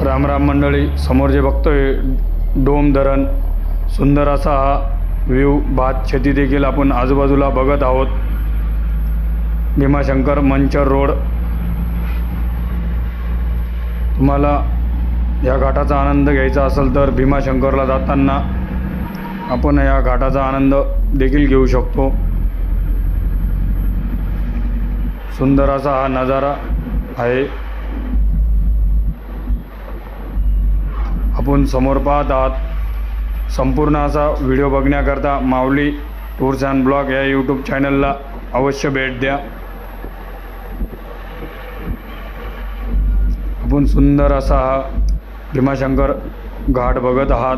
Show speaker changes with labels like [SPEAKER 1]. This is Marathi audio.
[SPEAKER 1] राम राम मंडळी, समोर जे बघतोय डोम धरण, सुंदर असा हा व्ह्यू, भात शेती देखील आपण आजूबाजूला बघत आहोत. भीमाशंकर मंचर रोड. तुम्हाला या घाटाचा आनंद घ्यायचा असेल तर भीमाशंकरला जाताना आपण या घाटाचा आनंद देखील घेऊ शकतो. सुंदर असा हा नजारा आहे. आपण समोर पाहत आहात. संपूर्ण असा व्हिडिओ बघण्याकरता माऊली टूर्स अँड ब्लॉग या यूट्यूब चॅनलला अवश्य भेट द्या. आपण सुंदर असा हा भीमाशंकर घाट बघत आहात.